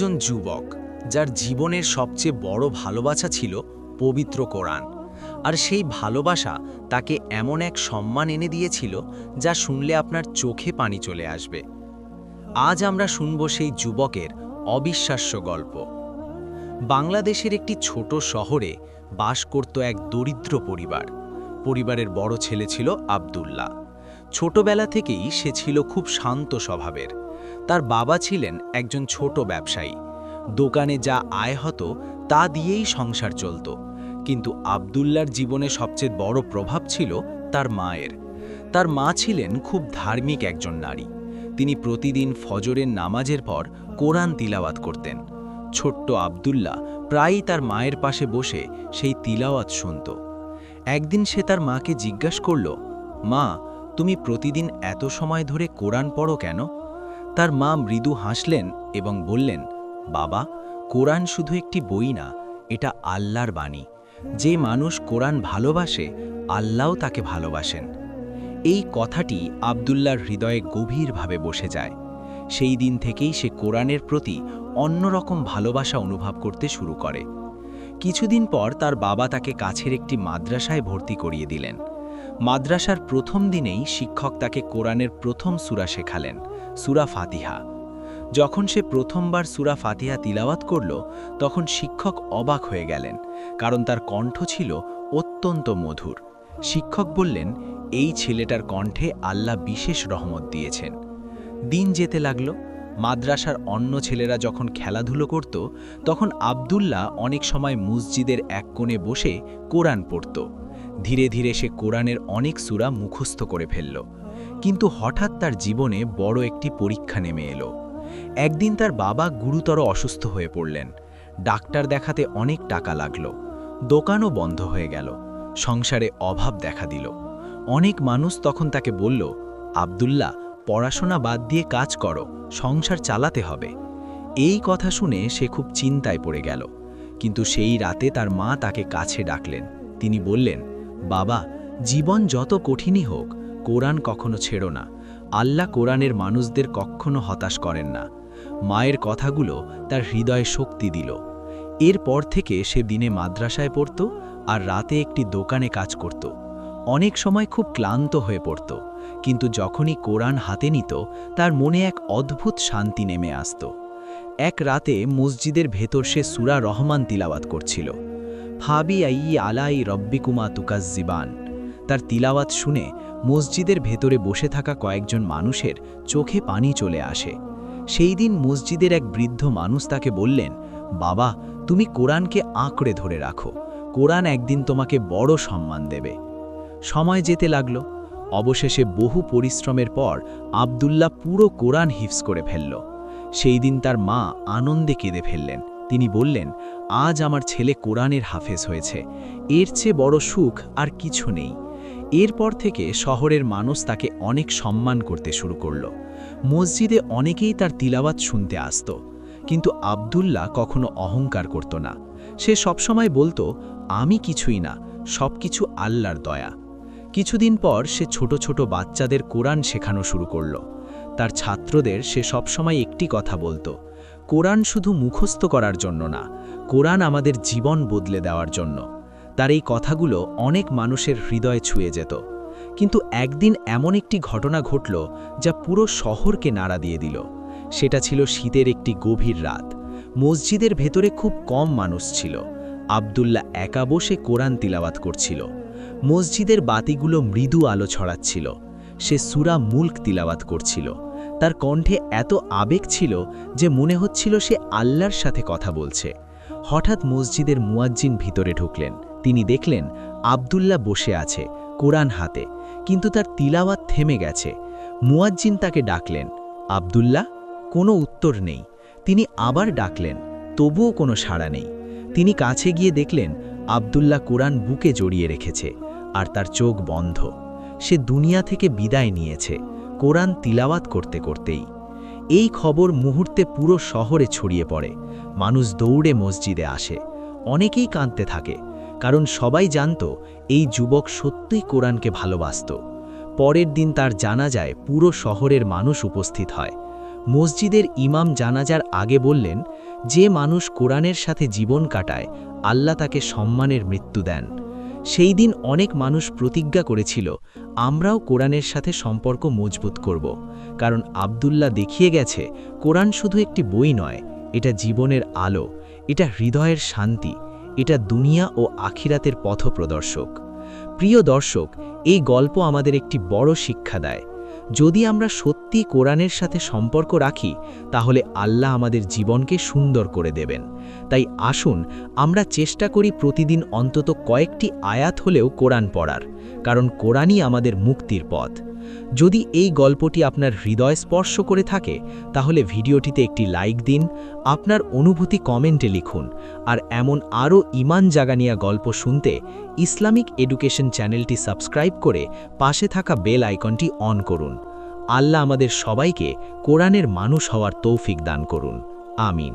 একজন যুবক যার জীবনের সবচেয়ে বড় ভালোবাসা ছিল পবিত্র কোরআন, আর সেই ভালোবাসা তাকে এমন এক সম্মান এনে দিয়েছিল যা শুনলে আপনার চোখে পানি চলে আসবে। আজ আমরা শুনব সেই যুবকের অবিশ্বাস্য গল্প। বাংলাদেশের একটি ছোট শহরে বাস করত এক দরিদ্র পরিবারের বড় ছেলে ছিল আব্দুল্লাহ। ছোটবেলা থেকেই সে ছিল খুব শান্ত স্বভাবের। তার বাবা ছিলেন একজন ছোট ব্যবসায়ী। দোকানে যা আয় হতো তা দিয়েই সংসার চলত। কিন্তু আব্দুল্লাহর জীবনে সবচেয়ে বড় প্রভাব ছিল তার মায়ের। তার মা ছিলেন খুব ধার্মিক একজন নারী। তিনি প্রতিদিন ফজরের নামাজের পর কোরআন তিলাওয়াত করতেন। ছোট্ট আব্দুল্লাহ প্রায়ই তার মায়ের পাশে বসে সেই তিলাওয়াত শুনত। একদিন সে তার মাকে জিজ্ঞাসা করল, মা, তুমি প্রতিদিন এত সময় ধরে কোরআন পড়ো কেন? তার মা মৃদু হাসলেন এবং বললেন, বাবা, কোরআন শুধু একটি বই না, এটা আল্লাহর বাণী। যে মানুষ কোরআন ভালোবাসে, আল্লাহও তাকে ভালোবাসেন। এই কথাটি আব্দুল্লাহর হৃদয়ে গভীরভাবে বসে যায়। সেই দিন থেকেই সে কোরআনের প্রতি অন্যরকম ভালোবাসা অনুভব করতে শুরু করে। কিছুদিন পর তার বাবা তাকে কাছের একটি মাদ্রাসায় ভর্তি করিয়ে দিলেন। মাদ্রাসার প্রথম দিনেই শিক্ষক তাকে কোরআনের প্রথম সূরা শেখালেন, সূরা ফাতিহা। যখন সে প্রথমবার সূরা ফাতিহা তিলাওয়াত করল, তখন শিক্ষক অবাক হয়ে গেলেন, কারণ তার কণ্ঠ ছিল অত্যন্ত মধুর। শিক্ষক বললেন, এই ছেলেটার কণ্ঠে আল্লাহ বিশেষ রহমত দিয়েছেন। দিন যেতে লাগল। মাদ্রাসার অন্য ছেলেরা যখন খেলাধুলো করত, তখন আব্দুল্লাহ অনেক সময় মসজিদের এক কোণে বসে কোরআন পড়ত। ধীরে ধীরে সে কোরআনের অনেক সূরা মুখস্থ করে ফেলল। কিন্তু হঠাৎ তার জীবনে বড় একটি পরীক্ষা নেমে এলো। একদিন তার বাবা গুরুতর অসুস্থ হয়ে পড়লেন। ডাক্তার দেখাতে অনেক টাকা লাগল। দোকানও বন্ধ হয়ে গেল। সংসারে অভাব দেখা দিল। অনেক মানুষ তখন তাকে বলল, আব্দুল্লাহ, পড়াশোনা বাদ দিয়ে কাজ করো, সংসার চালাতে হবে। এই কথা শুনে সে খুব চিন্তায় পড়ে গেল। কিন্তু সেই রাতে তার মা তাকে কাছে ডাকলেন। তিনি বললেন, বাবা, জীবন যত কঠিনই হোক, কোরআন কখনো ছেড়ো না। আল্লাহ কোরআনের মানুষদের কখনো হতাশ করেন না। মায়ের কথাগুলো তার হৃদয়ে শক্তি দিল। এরপর থেকে সে দিনে মাদ্রাসায় পড়ত আর রাতে একটি দোকানে কাজ করত। অনেক সময় খুব ক্লান্ত হয়ে পড়ত, কিন্তু যখনই কোরআন হাতে নিত, তার মনে এক অদ্ভুত শান্তি নেমে আসত। এক রাতে মসজিদের ভেতর সে সূরা রহমান তিলাওয়াত করছিল, ফাবি আই আলাই রব্বিকুমা তুকাজ্জিবান। তার তিলাওয়াত শুনে মসজিদের ভেতরে বসে থাকা কয়েকজন মানুষের চোখে পানি চলে আসে। সেই দিন মসজিদের এক বৃদ্ধ মানুষ তাকে বললেন, বাবা, তুমি কোরআনকে আঁকড়ে ধরে রাখো, কোরআন একদিন তোমাকে বড় সম্মান দেবে। সময় যেতে লাগল। অবশেষে বহু পরিশ্রমের পর আব্দুল্লাহ পুরো কোরআন হিফজ করে ফেলল। সেই দিন তার মা আনন্দে কেঁদে ফেললেন। তিনি বললেন, আজ আমার ছেলে কোরআনের হাফেজ হয়েছে, এর চেয়ে বড় সুখ আর কিছু নেই। এরপর থেকে শহরের মানুষ তাকে অনেক সম্মান করতে শুরু করল। মসজিদে অনেকেই তার তিলাওয়াত শুনতে আসত। কিন্তু আব্দুল্লাহ কখনো অহংকার করত না। সে সবসময় বলতো, আমি কিছুই না, সবকিছু আল্লাহর দয়া। কিছুদিন পর সে ছোট ছোট বাচ্চাদের কোরআন শেখানো শুরু করল। তার ছাত্রদের সে সবসময় একটি কথা বলতো, কোরআন শুধু মুখস্থ করার জন্য না, কোরআন আমাদের জীবন বদলে দেওয়ার জন্য। তার এই কথাগুলো অনেক মানুষের হৃদয়ে ছুঁয়ে যেত। কিন্তু একদিন এমন একটি ঘটনা ঘটল যা পুরো শহরকে নাড়া দিয়ে দিল। সেটা ছিল শীতের একটি গভীর রাত। মসজিদের ভেতরে খুব কম মানুষ ছিল। আব্দুল্লাহ একা বসে কোরআন তিলাওয়াত করছিল। মসজিদের বাতিগুলো মৃদু আলো ছড়াচ্ছিল। সে সূরা মুলক তিলাওয়াত করছিল। তার কণ্ঠে এত আবেগ ছিল যে মনে হচ্ছিল সে আল্লাহর সাথে কথা বলছে। হঠাৎ মসজিদের মুয়াজ্জিন ভিতরে ঢুকলেন। তিনি দেখলেন আব্দুল্লাহ বসে আছে, কোরআন হাতে, কিন্তু তার তিলাওয়াত থেমে গেছে। মুয়াজ্জিন তাকে ডাকলেন, আব্দুল্লাহ। কোনো উত্তর নেই। তিনি আবার ডাকলেন, তবুও কোনো সাড়া নেই। তিনি কাছে গিয়ে দেখলেন আব্দুল্লাহ কোরআন বুকে জড়িয়ে রেখেছে আর তার চোখ বন্ধ। সে দুনিয়া থেকে বিদায় নিয়েছে, কোরআন তিলাওয়াত করতে করতেই। এই খবর মুহূর্তে পুরো শহরে ছড়িয়ে পড়ে। মানুষ দৌড়ে মসজিদে আসে। অনেকেই কাঁদতে থাকে, কারণ সবাই জানত এই যুবক সত্যিই কোরআনকে ভালোবাসত। পরের দিন তার জানাজায় পুরো শহরের মানুষ উপস্থিত হয়। মসজিদের ইমাম জানাজার আগে বললেন, যে মানুষ কোরআনের সাথে জীবন কাটায় আল্লাহ তাকে সম্মানের মৃত্যু দেন। সেই দিন অনেক মানুষ প্রতিজ্ঞা করেছিল, আমরাও কোরআনের সাথে সম্পর্ক মজবুত করব, কারণ আব্দুল্লাহ দেখিয়ে গেছে কোরআন শুধু একটি বই নয়, এটা জীবনের আলো, এটা হৃদয়ের শান্তি, এটা দুনিয়া ও আখিরাতের পথপ্রদর্শক। প্রিয় দর্শক, এই গল্প আমাদের একটি বড় শিক্ষা দেয়। যদি আমরা সত্যি কোরআনের সাথে সম্পর্ক রাখি, তাহলে আল্লাহ আমাদের জীবনকে সুন্দর করে দেবেন। তাই আসুন আমরা চেষ্টা করি প্রতিদিন অন্তত কয়েকটি আয়াত হলেও কোরআন পড়ার, কারণ কোরআনই আমাদের মুক্তির পথ। যদি এই গল্পটি আপনার হৃদয় স্পর্শ করে থাকে, তাহলে ভিডিওটিতে একটি লাইক দিন, আপনার অনুভূতি কমেন্টে লিখুন, আর এমন আরও ঈমান জাগানিয়া গল্প শুনতে ইসলামিক এডুকেশন চ্যানেলটি সাবস্ক্রাইব করে পাশে থাকা বেল আইকনটি অন করুন। আল্লাহ আমাদের সবাইকে কোরআনের মানুষ হওয়ার তৌফিক দান করুন। আমিন।